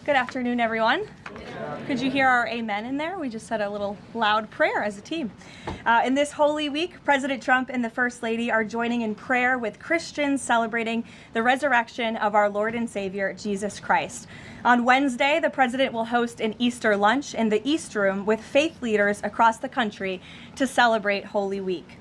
Good afternoon, everyone. Could you hear our amen in there? We just said a little loud prayer as a team. In this Holy Week, President Trump and the First Lady are joining in prayer with Christians celebrating the resurrection of our Lord and Savior, Jesus Christ. On Wednesday, the President will host an Easter lunch in the East Room with faith leaders across the country to celebrate Holy Week.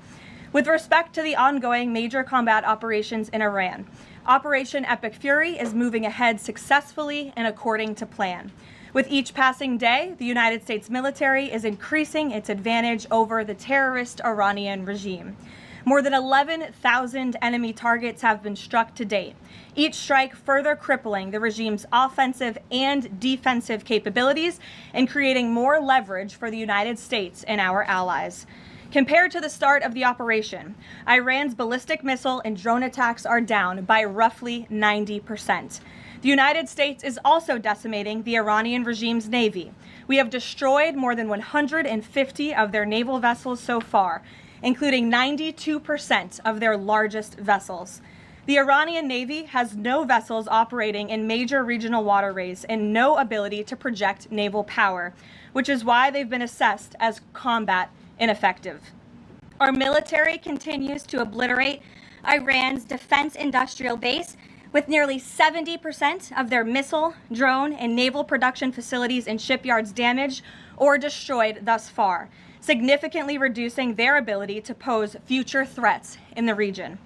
With respect to the ongoing major combat operations in Iran, Operation Epic Fury is moving ahead successfully and according to plan. With each passing day, the United States military is increasing its advantage over the terrorist Iranian regime. More than 11,000 enemy targets have been struck to date, each strike further crippling the regime's offensive and defensive capabilities and creating more leverage for the United States and our allies. Compared to the start of the operation, Iran's ballistic missile and drone attacks are down by roughly 90%. The United States is also decimating the Iranian regime's navy. We have destroyed more than 150 of their naval vessels so far, including 92% of their largest vessels. The Iranian Navy has no vessels operating in major regional waterways and no ability to project naval power, which is why they've been assessed as combat ineffective. Our military continues to obliterate Iran's defense industrial base, with nearly 70% of their missile, drone, and naval production facilities and shipyards damaged or destroyed thus far, significantly reducing their ability to pose future threats in the region.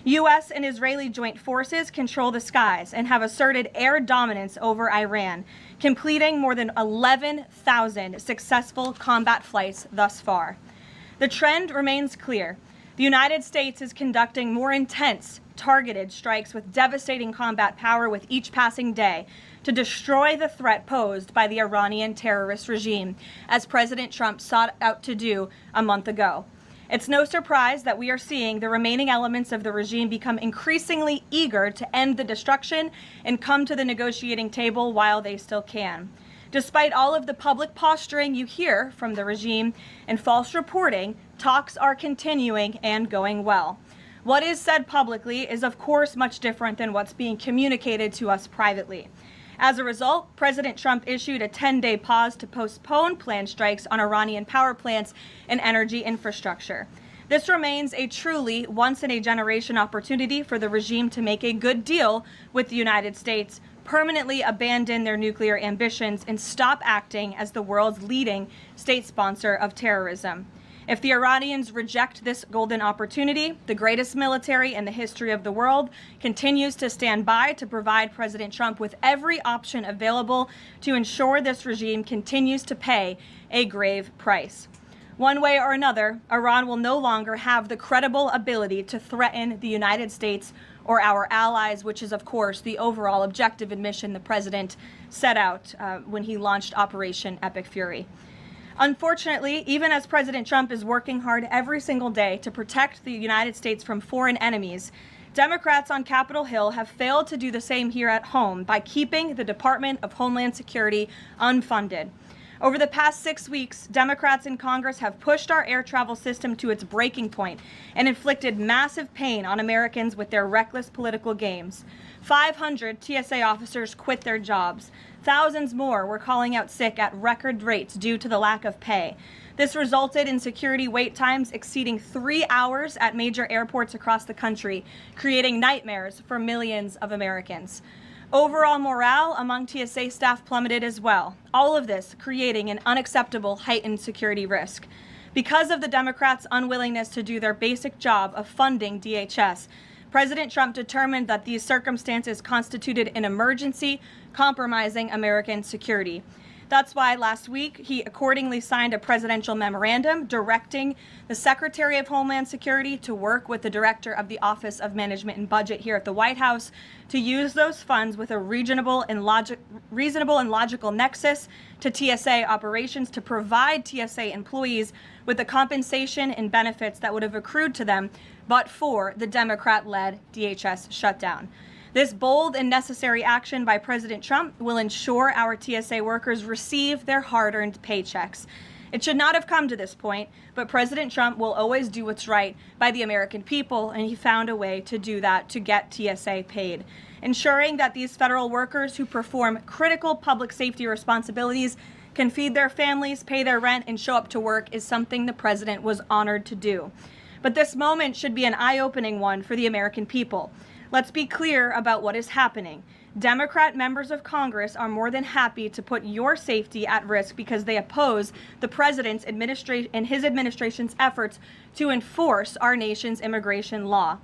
U.S. and Israeli joint forces control the skies and have asserted air dominance over Iran, completing more than 11,000 successful combat flights thus far. The trend remains clear. The United States is conducting more intense, targeted strikes with devastating combat power with each passing day to destroy the threat posed by the Iranian terrorist regime, as President Trump sought out to do a month ago. It's no surprise that we are seeing the remaining elements of the regime become increasingly eager to end the destruction and come to the negotiating table while they still can. Despite all of the public posturing you hear from the regime and false reporting, talks are continuing and going well. What is said publicly is, of course, much different than what's being communicated to us privately. As a result, President Trump issued a 10-day pause to postpone planned strikes on Iranian power plants and energy infrastructure. This remains a truly once-in-a-generation opportunity for the regime to make a good deal with the United States, permanently abandon their nuclear ambitions, and stop acting as the world's leading state sponsor of terrorism. If the Iranians reject this golden opportunity, the greatest military in the history of the world continues to stand by to provide President Trump with every option available to ensure this regime continues to pay a grave price. One way or another, Iran will no longer have the credible ability to threaten the United States or our allies, which is, of course, the overall objective and mission the president set out when he launched Operation Epic Fury. Unfortunately, even as President Trump is working hard every single day to protect the United States from foreign enemies, Democrats on Capitol Hill have failed to do the same here at home by keeping the Department of Homeland Security unfunded. Over the past 6 weeks, Democrats in Congress have pushed our air travel system to its breaking point and inflicted massive pain on Americans with their reckless political games. 500 TSA officers quit their jobs. Thousands more were calling out sick at record rates due to the lack of pay. This resulted in security wait times exceeding 3 hours at major airports across the country, creating nightmares for millions of Americans. Overall morale among TSA staff plummeted as well, all of this creating an unacceptable heightened security risk. Because of the Democrats' unwillingness to do their basic job of funding DHS, President Trump determined that these circumstances constituted an emergency, compromising American security. That's why last week he accordingly signed a presidential memorandum directing the Secretary of Homeland Security to work with the Director of the Office of Management and Budget here at the White House to use those funds with a reasonable and logical nexus to TSA operations to provide TSA employees with the compensation and benefits that would have accrued to them but for the Democrat-led DHS shutdown. This bold and necessary action by President Trump will ensure our TSA workers receive their hard-earned paychecks. It should not have come to this point, but President Trump will always do what's right by the American people, and he found a way to do that to get TSA paid. Ensuring that these federal workers who perform critical public safety responsibilities can feed their families, pay their rent, and show up to work is something the president was honored to do. But this moment should be an eye-opening one for the American people. Let's be clear about what is happening. Democrat members of Congress are more than happy to put your safety at risk because they oppose the president's and his administration's efforts to enforce our nation's immigration law.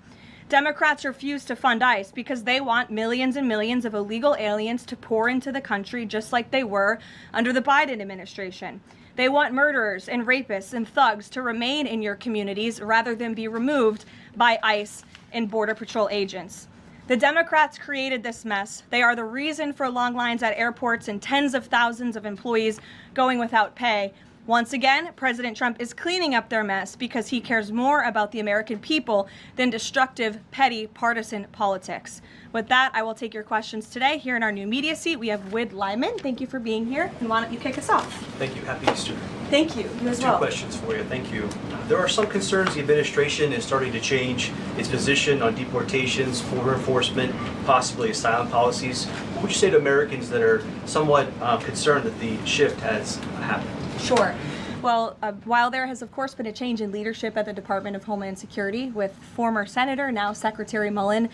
Democrats refuse to fund ICE because they want millions and millions of illegal aliens to pour into the country just like they were under the Biden administration. They want murderers and rapists and thugs to remain in your communities rather than be removed by ICE and Border Patrol agents. The Democrats created this mess. They are the reason for long lines at airports and tens of thousands of employees going without pay. Once again, President Trump is cleaning up their mess because he cares more about the American people than destructive, petty, partisan politics. With that, I will take your questions today. Here in our new media seat, we have Wid Lyman. Thank you for being here. And why don't you kick us off? Thank you. Happy Easter. Thank you. You as well. 2 questions for you. Thank you. There are some concerns the administration is starting to change its position on deportations, border enforcement, possibly asylum policies. What would you say to Americans that are somewhat concerned that the shift has happened? Sure. Well, while there has, of course, been a change in leadership at the Department of Homeland Security with former Senator, now Secretary Mullen,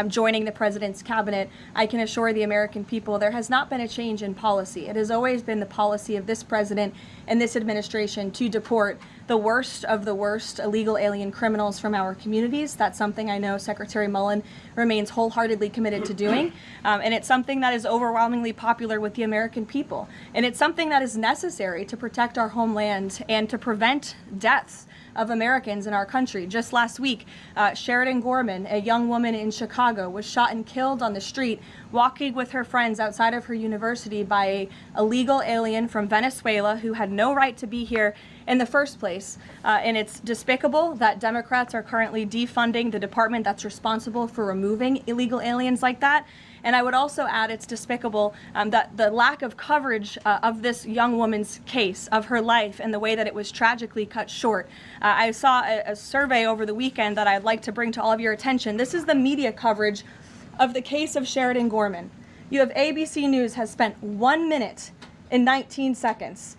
joining the president's cabinet, I can assure the American people there has not been a change in policy. It has always been the policy of this president and this administration to deport the worst of the worst illegal alien criminals from our communities. That's something I know Secretary Mullen remains wholeheartedly committed to doing. And it's something that is overwhelmingly popular with the American people. And it's something that is necessary to protect our homeland and to prevent deaths of Americans in our country. Just last week, Sheridan Gorman, a young woman in Chicago, was shot and killed on the street walking with her friends outside of her university by an illegal alien from Venezuela who had no right to be here in the first place. And it's despicable that Democrats are currently defunding the department that's responsible for removing illegal aliens like that. And I would also add it's despicable that the lack of coverage of this young woman's case, of her life, and the way that it was tragically cut short. I saw a survey over the weekend that I'd like to bring to all of your attention. This is the media coverage of the case of Sheridan Gorman. You have ABC News has spent 1 minute and 19 seconds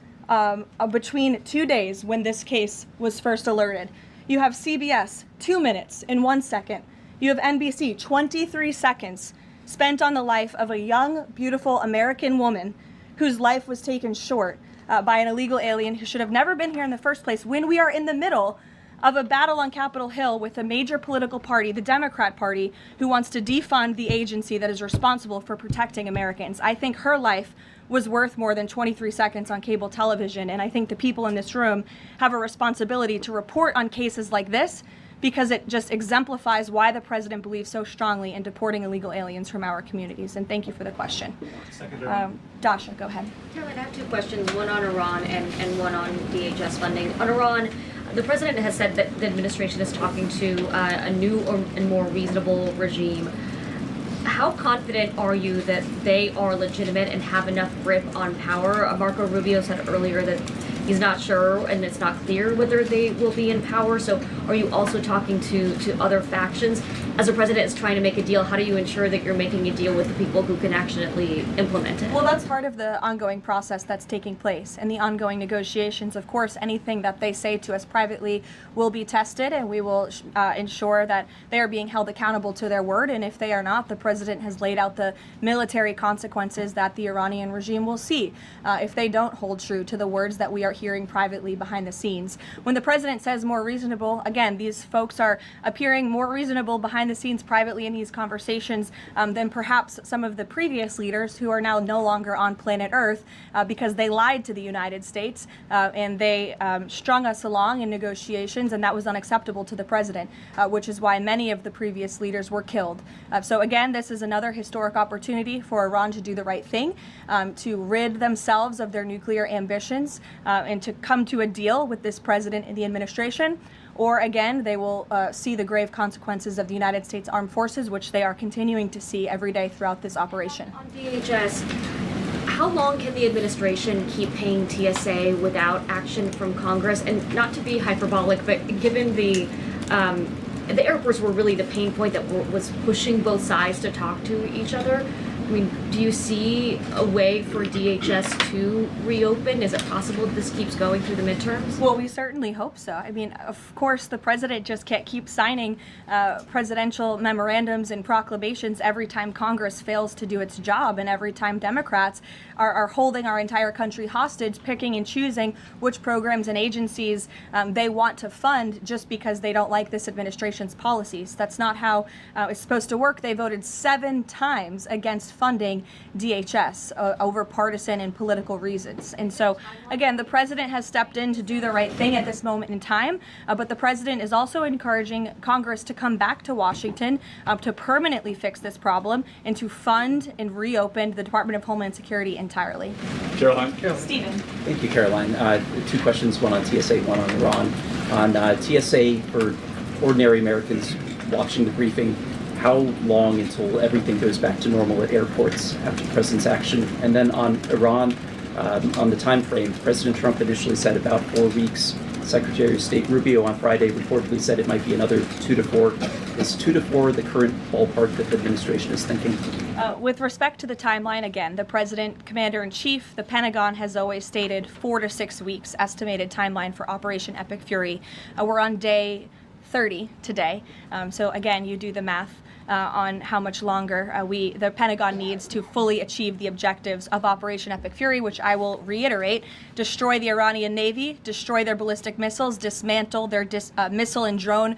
between 2 days when this case was first alerted. You have CBS 2 minutes and 1 second. You have NBC 23 seconds spent on the life of a young, beautiful American woman whose life was taken short by an illegal alien who should have never been here in the first place, when we are in the middle of a battle on Capitol Hill with a major political party, the Democrat Party, who wants to defund the agency that is responsible for protecting Americans. I think her life was worth more than 23 seconds on cable television, and I think the people in this room have a responsibility to report on cases like this, because it just exemplifies why the president believes so strongly in deporting illegal aliens from our communities. And thank you for the question. Dasha, go ahead. Caroline, I have 2 questions, one on Iran and one on DHS funding. On Iran, the president has said that the administration is talking to a new and more reasonable regime. How confident are you that they are legitimate and have enough grip on power? Marco Rubio said earlier that he's not sure and it's not clear whether they will be in power. So are you also talking to other factions? As the president is trying to make a deal, how do you ensure that you're making a deal with the people who can actually implement it? Well, that's part of the ongoing process that's taking place and the ongoing negotiations. Of course, anything that they say to us privately will be tested, and we will ensure that they are being held accountable to their word. And if they are not, the president has laid out the military consequences that the Iranian regime will see if they don't hold true to the words that we are hearing privately behind the scenes. When the president says more reasonable, again, these folks are appearing more reasonable behind the scenes privately in these conversations than perhaps some of the previous leaders who are now no longer on planet Earth because they lied to the United States and they strung us along in negotiations, and that was unacceptable to the president, which is why many of the previous leaders were killed. So again, this is another historic opportunity for Iran to do the right thing, to rid themselves of their nuclear ambitions and to come to a deal with this president and the administration. Or again, they will see the grave consequences of the United States Armed Forces, which they are continuing to see every day throughout this operation. On DHS, How long can the administration keep paying TSA without action from Congress? And not to be hyperbolic, but given the airports were really the pain point that was pushing both sides to talk to each other. I mean, do you see a way for DHS to reopen? Is it possible that this keeps going through the midterms? Well, we certainly hope so. I mean, of course, the president just can't keep signing presidential memorandums and proclamations every time Congress fails to do its job, and every time Democrats are holding our entire country hostage, picking and choosing which programs and agencies they want to fund just because they don't like this administration's policies. That's not how it's supposed to work. They voted 7 times against funding DHS over partisan and political reasons. And so, again, the president has stepped in to do the right thing at this moment in time, but the president is also encouraging Congress to come back to Washington to permanently fix this problem and to fund and reopen the Department of Homeland Security entirely. Caroline. Stephen. Thank you, Caroline. 2 questions, one on TSA, one on Iran. On TSA, for ordinary Americans watching the briefing, how long until everything goes back to normal at airports after the president's action? And then on Iran, on the time frame, President Trump initially said about 4 weeks. Secretary of State Rubio on Friday reportedly said it might be another 2 to 4. Is 2 to 4 the current ballpark that the administration is thinking? With respect to the timeline, again, the President, Commander-in-Chief, the Pentagon has always stated 4 to 6 weeks estimated timeline for Operation Epic Fury. We're on day 30 today. So again, you do the math on how much longer the Pentagon needs to fully achieve the objectives of Operation Epic Fury, which I will reiterate: destroy the Iranian Navy, destroy their ballistic missiles, dismantle their missile and drone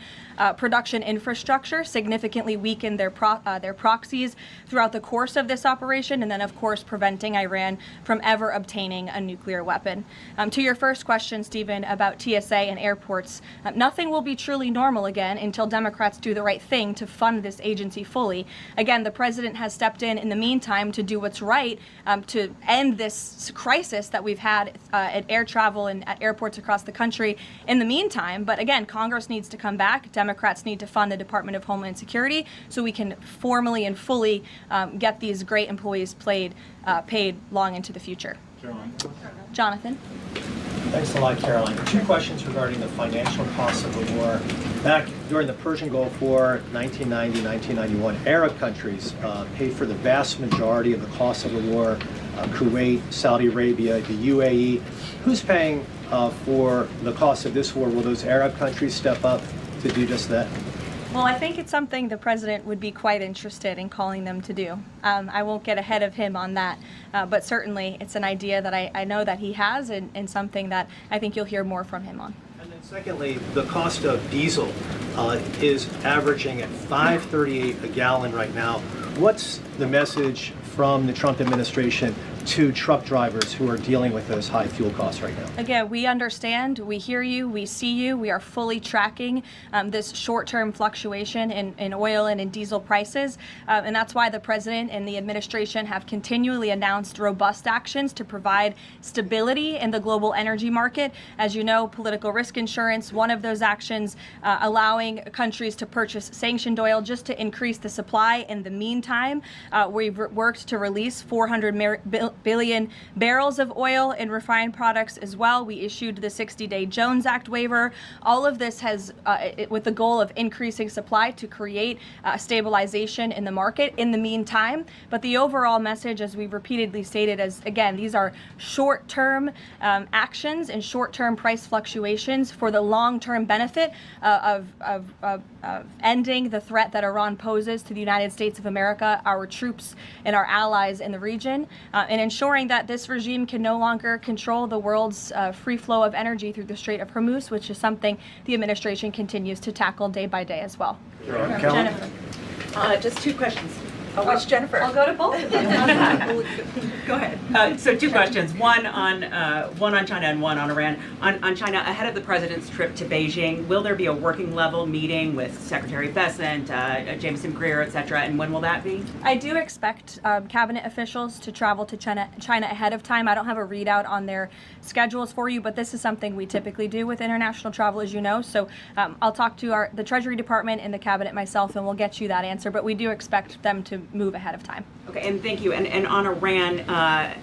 production infrastructure, significantly weaken their proxies throughout the course of this operation, and then, of course, preventing Iran from ever obtaining a nuclear weapon. To your first question, Stephen, about TSA and airports, nothing will be truly normal again until Democrats do the right thing to fund this agency fully. Again, the president has stepped in the meantime to do what's right to end this crisis that we've had at air travel and at airports across the country in the meantime. But again, Congress needs to come back. Democrats need to fund the Department of Homeland Security so we can formally and fully get these great employees paid long into the future. Jonathan. Thanks a lot, Caroline. 2 questions regarding the financial costs of the war. Back during the Persian Gulf War, 1990, 1991, Arab countries paid for the vast majority of the cost of the war. Kuwait, Saudi Arabia, the UAE. Who's paying for the cost of this war? Will those Arab countries step up to do just that? Well, I think it's something the president would be quite interested in calling them to do. I won't get ahead of him on that, but certainly it's an idea that I know that he has and something that I think you'll hear more from him on. And then secondly, the cost of diesel is averaging at $5.38 a gallon right now. What's the message from the Trump administration to truck drivers who are dealing with those high fuel costs right now? Again, we understand, we hear you, we see you. We are fully tracking this short-term fluctuation in oil and in diesel prices. And that's why the president and the administration have continually announced robust actions to provide stability in the global energy market. As you know, political risk insurance, one of those actions, allowing countries to purchase sanctioned oil just to increase the supply. In the meantime, we've worked to release 400 billion barrels of oil and refined products as well. We issued the 60-day Jones Act waiver. All of this has, with the goal of increasing supply to create stabilization in the market in the meantime. But the overall message, as we've repeatedly stated, is, again, these are short-term actions and short-term price fluctuations for the long-term benefit of ending the threat that Iran poses to the United States of America, our troops, and our allies in the region, and ensuring that this regime can no longer control the world's free flow of energy through the Strait of Hormuz, which is something the administration continues to tackle day by day as well. Jennifer. Just 2 questions. Which Jennifer? I'll go to both of them. Go ahead. So 2 questions, one on China and one on Iran. On China, ahead of the president's trip to Beijing, will there be a working level meeting with Secretary Bessent, Jameson Greer, et cetera, and when will that be? I do expect cabinet officials to travel to China ahead of time. I don't have a readout on their schedules for you, but this is something we typically do with international travel, as you know. So I'll talk to the Treasury Department and the cabinet myself, and we'll get you that answer. But we do expect them to move ahead of time. Okay, and thank you. And on Iran,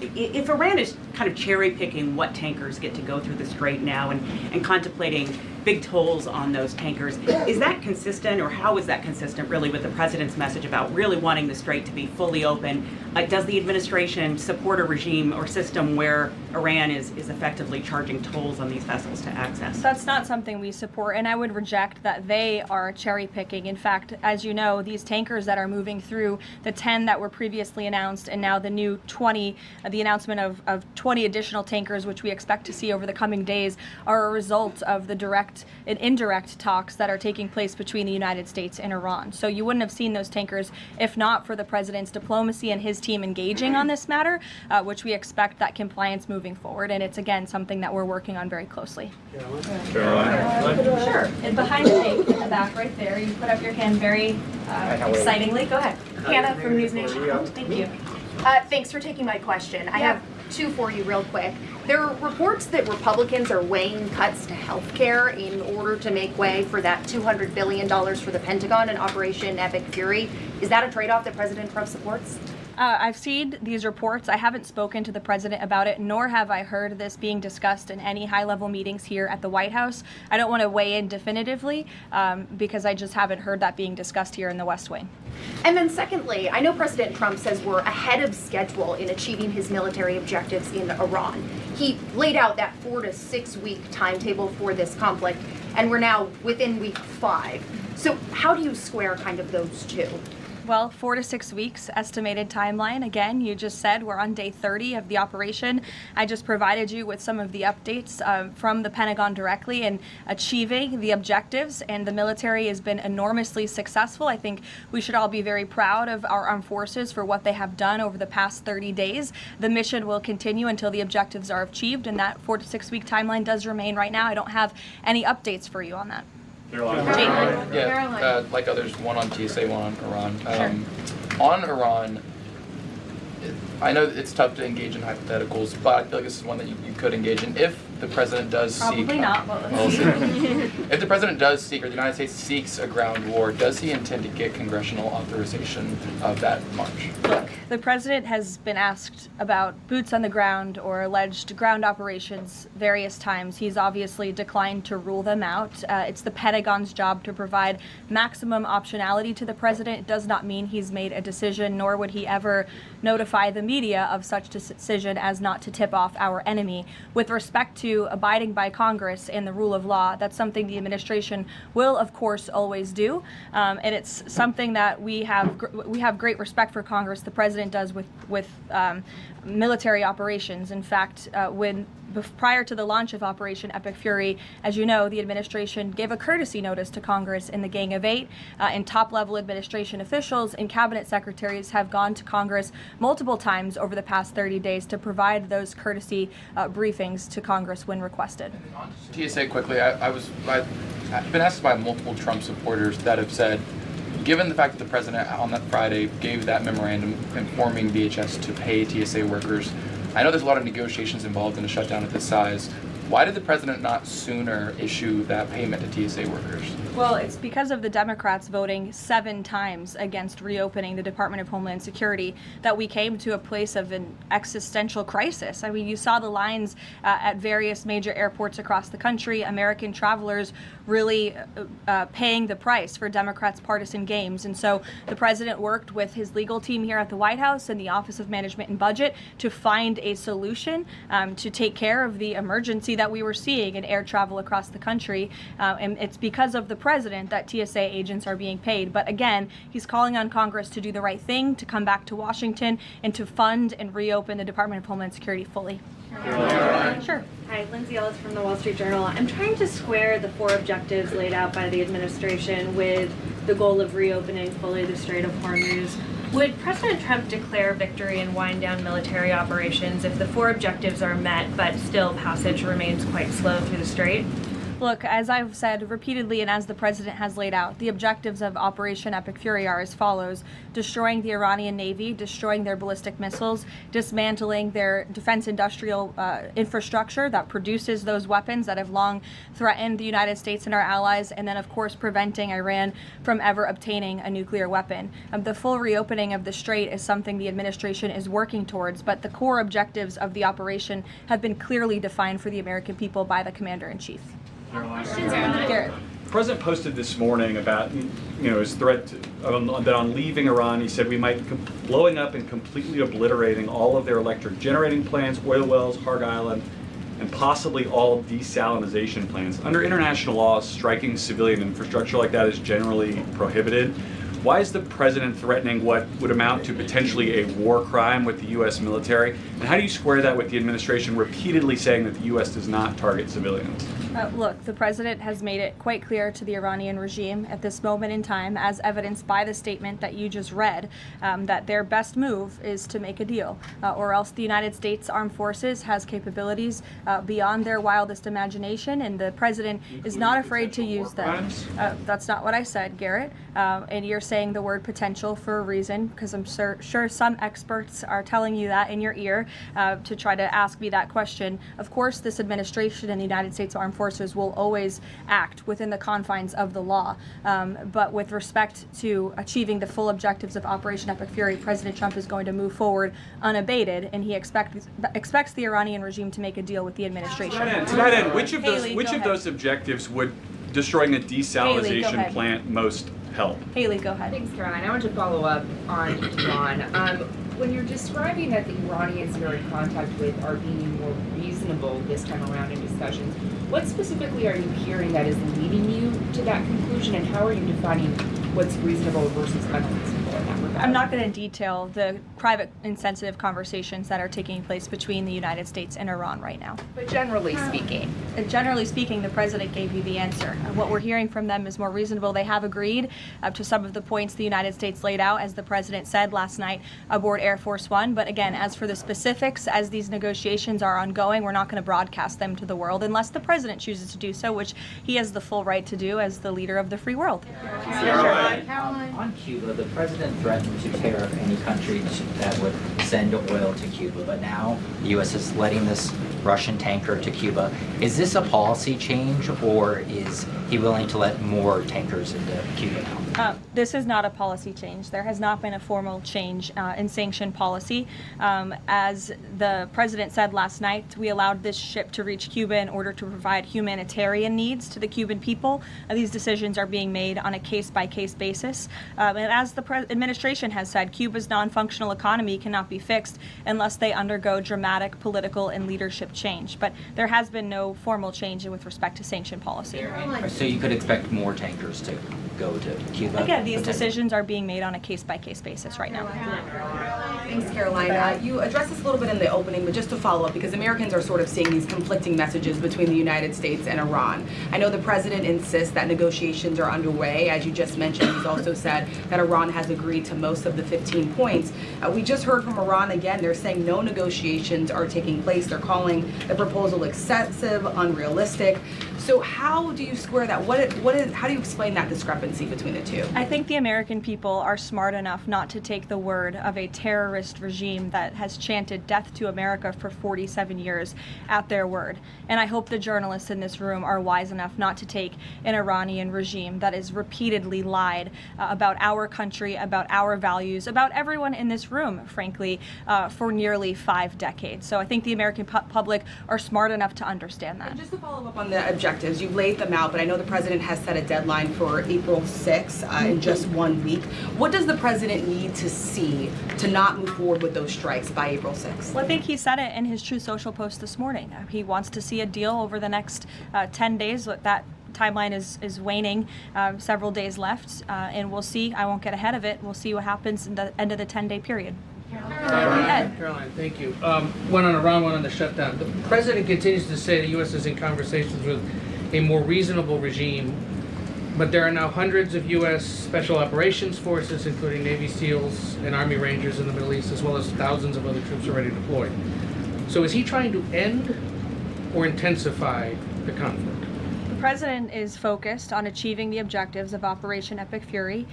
if Iran is kind of cherry picking what tankers get to go through the Strait now and contemplating big tolls on those tankers, is that consistent, or how is that consistent really with the president's message about really wanting the Strait to be fully open? Does the administration support a regime or system where Iran is effectively charging tolls on these vessels to access? That's not something we support, and I would reject that they are cherry picking. In fact, as you know, these tankers that are moving through, the 10 that were previously announced and now the new 20, the announcement of 20 additional tankers, which we expect to see over the coming days, are a result of the direct and indirect talks that are taking place between the United States and Iran. So you wouldn't have seen those tankers if not for the president's diplomacy and his team engaging on this matter, which we expect that compliance moving forward. And it's, again, something that we're working on very closely. Sure. And behind the tank in the back right there, you put up your hand very excitingly. Go ahead. Hannah from News Nation. Thank you. Thanks for taking my question. I have two for you real quick. There are reports that Republicans are weighing cuts to health care in order to make way for that $200 billion for the Pentagon and Operation Epic Fury. Is that a trade-off that President Trump supports? I've seen these reports. I haven't spoken to the president about it, nor have I heard this being discussed in any high-level meetings here at the White House. I don't want to weigh in definitively because I just haven't heard that being discussed here in the West Wing. And then secondly, I know President Trump says we're ahead of schedule in achieving his military objectives in Iran. He laid out that 4 to 6 week timetable for this conflict, and we're now within week 5. So how do you square kind of those two? Well, 4 to 6 weeks estimated timeline. Again, you just said we're on day 30 of the operation. I just provided you with some of the updates from the Pentagon directly in achieving the objectives, and the military has been enormously successful. I think we should all be very proud of our armed forces for what they have done over the past 30 days. The mission will continue until the objectives are achieved, and that 4 to 6 week timeline does remain right now. I don't have any updates for you on that. Yeah, like others, one on TSA, one on Iran. On Iran, I know it's tough to engage in hypotheticals, but I feel like this is one that you could engage in. If the president does seek... Probably not, but let's see. If the president does seek, or the United States seeks a ground war, does he intend to get congressional authorization of that march? Look, the president has been asked about boots on the ground or alleged ground operations various times. He's obviously declined to rule them out. It's the Pentagon's job to provide maximum optionality to the president. It does not mean he's made a decision, nor would he ever notify the media of such decision as not to tip off our enemy. With respect to abiding by Congress and the rule of law, that's something the administration will, of course, always do, and it's something that we have great respect for Congress. The president does with military operations. In fact, prior to the launch of Operation Epic Fury, as you know, the administration gave a courtesy notice to Congress in the Gang of Eight, and top-level administration officials and cabinet secretaries have gone to Congress multiple times over the past 30 days to provide those courtesy briefings to Congress when requested. TSA quickly, I've been asked by multiple Trump supporters that have said, given the fact that the president on that Friday gave that memorandum informing DHS to pay TSA workers, I know there's a lot of negotiations involved in a shutdown of this size. Why did the president not sooner issue that payment to TSA workers? Well, it's because of the Democrats voting 7 times against reopening the Department of Homeland Security that we came to a place of an existential crisis. I mean, you saw the lines at various major airports across the country, American travelers really paying the price for Democrats' partisan games. And so the president worked with his legal team here at the White House and the Office of Management and Budget to find a solution to take care of the emergency that we were seeing in air travel across the country. And it's because of the president that TSA agents are being paid. But again, he's calling on Congress to do the right thing, to come back to Washington and to fund and reopen the Department of Homeland Security fully. Sure. Hi, Lindsay Ellis from the Wall Street Journal. I'm trying to square the 4 objectives laid out by the administration with the goal of reopening fully the Strait of Hormuz. Would President Trump declare victory and wind down military operations if the 4 objectives are met, but still passage remains quite slow through the strait? Look, as I've said repeatedly and as the president has laid out, the objectives of Operation Epic Fury are as follows: destroying the Iranian Navy, destroying their ballistic missiles, dismantling their defense industrial infrastructure that produces those weapons that have long threatened the United States and our allies, and then, of course, preventing Iran from ever obtaining a nuclear weapon. The full reopening of the Strait is something the administration is working towards, but the core objectives of the operation have been clearly defined for the American people by the Commander-in-Chief. Garrett. The president posted this morning about his threat that on leaving Iran, he said we might be blowing up and completely obliterating all of their electric generating plants, oil wells, Harg Island, and possibly all desalinization plants. Under international law, striking civilian infrastructure like that is generally prohibited. Why is the president threatening what would amount to potentially a war crime with the U.S. military? And how do you square that with the administration repeatedly saying that the U.S. does not target civilians? Look, the president has made it quite clear to the Iranian regime at this moment in time, as evidenced by the statement that you just read, that their best move is to make a deal, or else the United States Armed Forces has capabilities beyond their wildest imagination, and the president is not afraid to use them. That's not what I said, Garrett, and you're saying the word potential for a reason, because I'm sure some experts are telling you that in your ear to try to ask me that question. Of course, this administration and the United States Armed Forces will always act within the confines of the law. But with respect to achieving the full objectives of Operation Epic Fury, President Trump is going to move forward unabated, and he expects the Iranian regime to make a deal with the administration. To that end, which of those objectives would destroying a desalinization plant most help? Haley, go ahead. Thanks, Caroline. I want to follow up on Iran. When you're describing that the Iranians you're in contact with are being more reasonable this time around in discussions, what specifically are you hearing that is leading you to that conclusion, and how are you defining what's reasonable versus unreasonable in that regard? I'm not going to detail the private and sensitive conversations that are taking place between the United States and Iran right now. But generally speaking. Generally speaking, the president gave you the answer. What we're hearing from them is more reasonable. They have agreed to some of the points the United States laid out, as the president said last night aboard Air Force One. But again, as for the specifics, as these negotiations are ongoing, we're not going to broadcast them to the world unless the president chooses to do so, which he has the full right to do as the leader of the free world. Caroline. On Cuba, the president threatened to tariff any country that would send oil to Cuba, but now the U.S. is letting this Russian tanker to Cuba. Is this a policy change, or is he willing to let more tankers into Cuba now? This is not a policy change. There has not been a formal change in sanction policy. As the president said last night, we allowed this ship to reach Cuba in order to provide humanitarian needs to the Cuban people. These decisions are being made on a case-by-case basis. And as the administration has said, Cuba's non-functional economy cannot be fixed unless they undergo dramatic political and leadership change. But there has been no formal change with respect to sanction policy. So you could expect more tankers to go to Cuba? Again, these decisions are being made on a case-by-case basis right now. Thanks, Caroline. You addressed this a little bit in the opening, but just to follow up, because Americans are sort of seeing these conflicting messages between the United States and Iran. I know the president insists that negotiations are underway. As you just mentioned, he's also said that Iran has agreed to most of the 15 points. We just heard from Iran again. They're saying no negotiations are taking place. They're calling the proposal excessive, unrealistic. So how do you square that? How do you explain that discrepancy between the two? I think the American people are smart enough not to take the word of a terrorist regime that has chanted death to America for 47 years at their word. And I hope the journalists in this room are wise enough not to take an Iranian regime that has repeatedly lied about our country, about our values, about everyone in this room, frankly, for nearly 5 decades. So I think the American public are smart enough to understand that. And just to follow up on the objectives, you've laid them out, but I know the president has set a deadline for April 6th in just 1 week. What does the president need to see to not move forward with those strikes by April 6th? Well, I think he said it in his Truth Social post this morning. He wants to see a deal over the next 10 days. That timeline is waning, several days left, and we'll see. I won't get ahead of it. We'll see what happens in the end of the 10-day period. Caroline, thank you. One on Iran, one on the shutdown. The president continues to say the U.S. is in conversations with a more reasonable regime, but there are now hundreds of U.S. Special Operations Forces, including Navy SEALs and Army Rangers in the Middle East, as well as thousands of other troops already deployed. So is he trying to end or intensify the conflict? president is focused on achieving the objectives of Operation Epic Fury.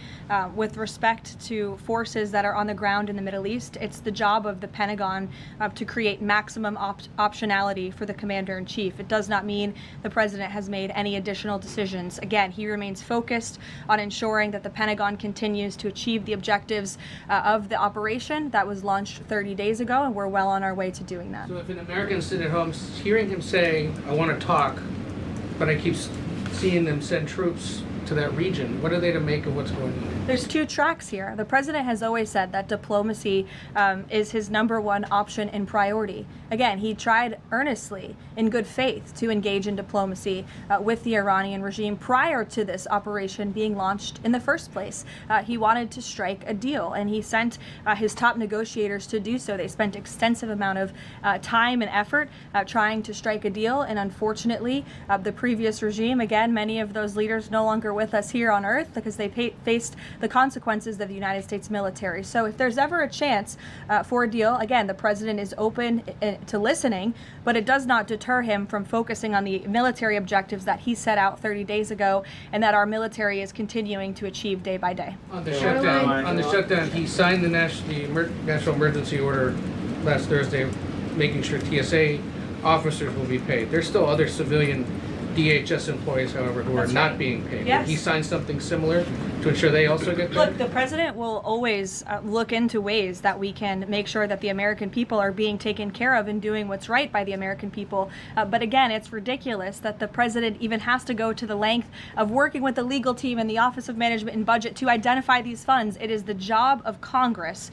With respect to forces that are on the ground in the Middle East, it's the job of the Pentagon to create maximum optionality for the commander-in-chief. It does not mean the president has made any additional decisions. Again, he remains focused on ensuring that the Pentagon continues to achieve the objectives of the operation that was launched 30 days ago, and we're well on our way to doing that. So if an American sit at home hearing him say, I want to talk, but I keep seeing them send troops to that region, what are they to make of what's going on? There's two tracks here. The president has always said that diplomacy is his #1 option and priority. Again, he tried earnestly, in good faith, to engage in diplomacy with the Iranian regime prior to this operation being launched in the first place. He wanted to strike a deal, and he sent his top negotiators to do so. They spent extensive amount of time and effort trying to strike a deal, and unfortunately, the previous regime, again, many of those leaders no longer with us here on Earth because they faced the consequences of the United States military. So if there's ever a chance for a deal, again, the president is open to listening, but it does not deter him from focusing on the military objectives that he set out 30 days ago and that our military is continuing to achieve day by day. On the shutdown, he signed the national emergency order last Thursday, making sure TSA officers will be paid. There's still other civilian DHS employees, however, who are not being paid. Yes. Will he sign something similar to ensure they also get paid? Look, the president will always look into ways that we can make sure that the American people are being taken care of and doing what's right by the American people. But again, it's ridiculous that the president even has to go to the length of working with the legal team and the Office of Management and Budget to identify these funds. It is the job of Congress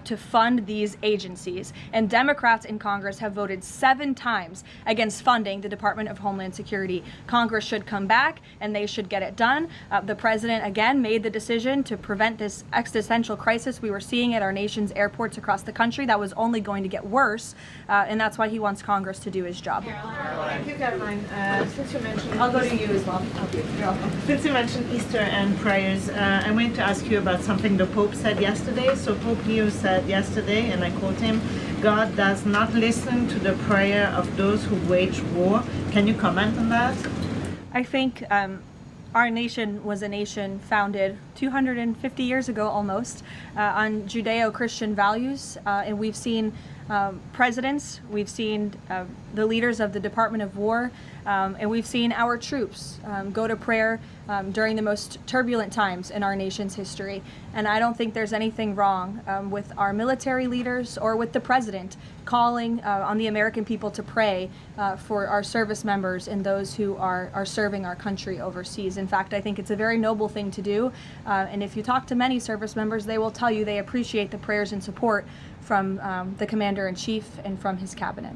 to fund these agencies. And Democrats in Congress have voted 7 times against funding the Department of Homeland Security. Congress should come back and they should get it done. The president, again, made the decision to prevent this existential crisis we were seeing at our nation's airports across the country that was only going to get worse, and that's why he wants Congress to do his job. Thank you, Caroline. Since you mentioned... I'll go to you as well. Okay, you're welcome. Since you mentioned Easter and prayers, I wanted to ask you about something the Pope said yesterday. So Pope Leo said yesterday, and I quote him, God does not listen to the prayer of those who wage war. Can you comment on that? I think our nation was a nation founded 250 years ago almost on Judeo-Christian values, and we've seen presidents, we've seen the leaders of the Department of War, and we've seen our troops go to prayer during the most turbulent times in our nation's history. And I don't think there's anything wrong with our military leaders or with the president calling on the American people to pray for our service members and those who are serving our country overseas. In fact, I think it's a very noble thing to do. And if you talk to many service members, they will tell you they appreciate the prayers and support from the Commander-in-Chief and from his cabinet.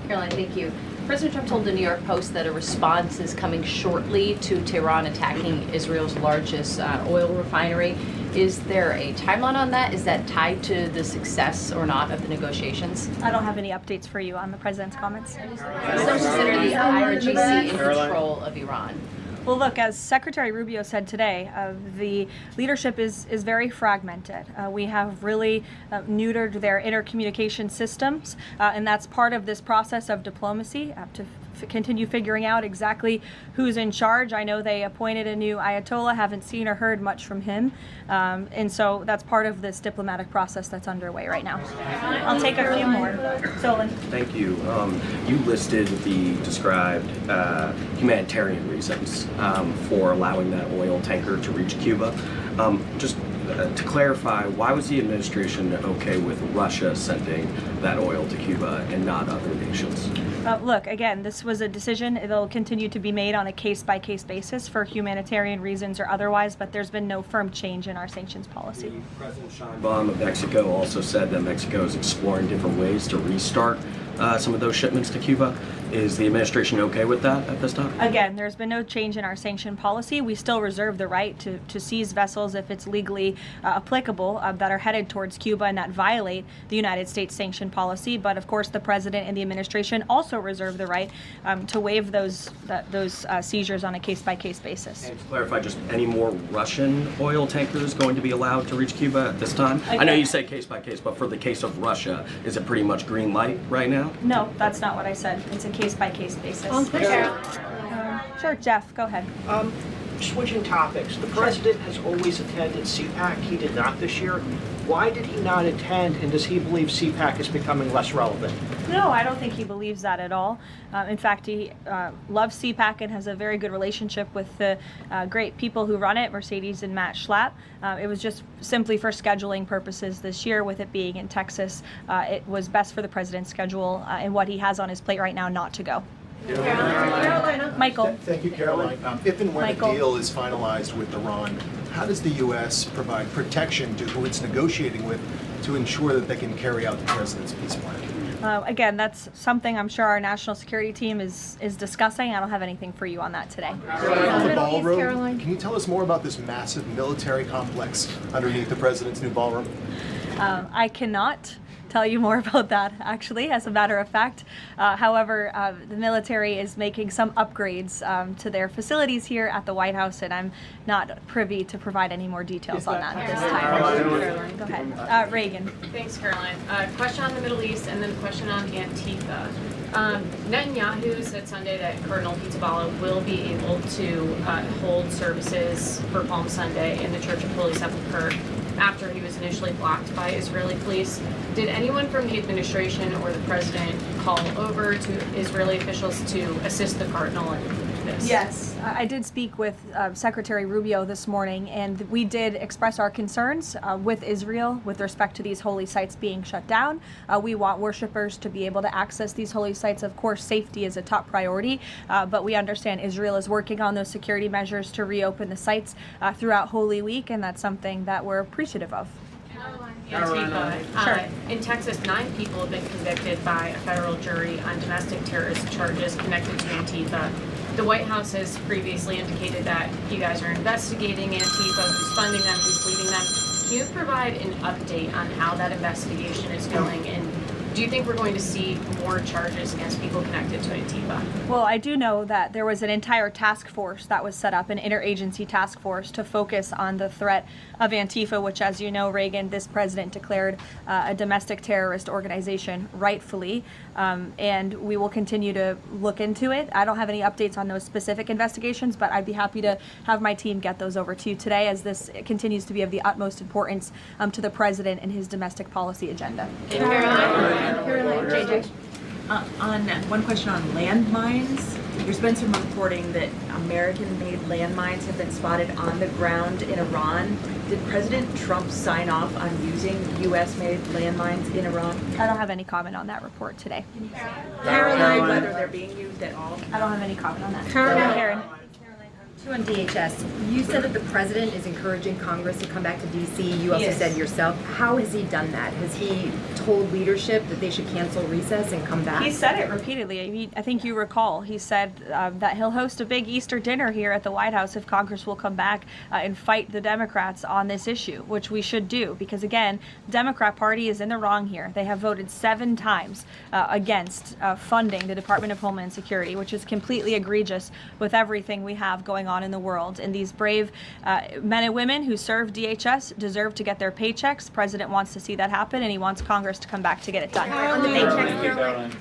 Caroline, thank you. President Trump told the New York Post that a response is coming shortly to Tehran attacking Israel's largest oil refinery. Is there a timeline on that? Is that tied to the success or not of the negotiations? I don't have any updates for you on the president's comments. Some consider the IRGC in control of Iran. Well, look, as Secretary Rubio said today, the leadership is very fragmented. We have really neutered their intercommunication systems, and that's part of this process of diplomacy to continue figuring out exactly who's in charge. I know they appointed a new Ayatollah, haven't seen or heard much from him, and so that's part of this diplomatic process that's underway right now. I'll take a few more. Solon. Thank you. You listed the described humanitarian reasons for allowing that oil tanker to reach Cuba. Just to clarify, why was the administration okay with Russia sending that oil to Cuba and not other nations? Look, again, this was a decision. It'll continue to be made on a case-by-case basis for humanitarian reasons or otherwise, but there's been no firm change in our sanctions policy. President Sheinbaum of Mexico also said that Mexico is exploring different ways to restart some of those shipments to Cuba. Is the administration okay with that at this time? Again, there's been no change in our sanction policy. We still reserve the right to seize vessels if it's legally applicable that are headed towards Cuba and that violate the United States sanction policy. But of course, the president and the administration also reserve the right to waive those seizures on a case-by-case basis. And to clarify, just any more Russian oil tankers going to be allowed to reach Cuba at this time? Again, I know you say case-by-case, but for the case of Russia, is it pretty much green light right now? No, that's not what I said. It's a case-by-case basis. Sure, Jeff, go ahead. Switching topics, the president has always attended CPAC. He did not this year. Why did he not attend, and does he believe CPAC is becoming less relevant? No, I don't think he believes that at all. In fact, he loves CPAC and has a very good relationship with the great people who run it, Mercedes and Matt Schlapp. It was just simply for scheduling purposes this year, with it being in Texas. It was best for the president's schedule and what he has on his plate right now not to go. Carolina. Michael. Thank you, Caroline. If and when a deal is finalized with Iran, how does the U.S. provide protection to who it's negotiating with to ensure that they can carry out the president's peace plan? Again, that's something I'm sure our national security team is discussing. I don't have anything for you on that today. On the ballroom, can you tell us more about this massive military complex underneath the president's new ballroom? I cannot tell you more about that, actually, as a matter of fact. However, the military is making some upgrades to their facilities here at the White House, and I'm not privy to provide any more details on that at this time. Go ahead. Reagan. Thanks, Caroline. Question on the Middle East and then a question on Antifa. Netanyahu said Sunday that Cardinal Pizzaballa will be able to hold services for Palm Sunday in the Church of Holy Sepulchre after he was initially blocked by Israeli police. Did anyone from the administration or the president call over to Israeli officials to assist the cardinal in this? Yes, I did speak with Secretary Rubio this morning, and we did express our concerns with Israel with respect to these holy sites being shut down. We want worshipers to be able to access these holy sites. Of course, safety is a top priority, but we understand Israel is working on those security measures to reopen the sites throughout Holy Week, and that's something that we're appreciative of. Antifa. In Texas, 9 people have been convicted by a federal jury on domestic terrorist charges connected to Antifa. The White House has previously indicated that you guys are investigating Antifa, who's funding them, who's leading them. Can you provide an update on how that investigation is going, and do you think we're going to see more charges against people connected to Antifa? Well, I do know that there was an entire task force that was set up, an interagency task force, to focus on the threat of Antifa, which, as you know, Reagan, this president declared a domestic terrorist organization, rightfully, and we will continue to look into it. I don't have any updates on those specific investigations, but I'd be happy to have my team get those over to you today, as this continues to be of the utmost importance to the president and his domestic policy agenda. Caroline, JJ. On one question on landmines, there's been some reporting that American-made landmines have been spotted on the ground in Iran. Did President Trump sign off on using U.S.-made landmines in Iran? I don't have any comment on that report today. Caroline, whether they're being used at all? I don't have any comment on that. Karen. On DHS, you said that the president is encouraging Congress to come back to D.C. You also said yourself. How has he done that? Has he told leadership that they should cancel recess and come back? He said it repeatedly. I think you recall. He said that he'll host a big Easter dinner here at the White House if Congress will come back and fight the Democrats on this issue, which we should do, because, again, the Democrat Party is in the wrong here. They have voted 7 times against funding the Department of Homeland Security, which is completely egregious with everything we have going on in the world. And these brave men and women who serve DHS deserve to get their paychecks. The president wants to see that happen, and he wants Congress to come back to get it done. On the paychecks, Caroline.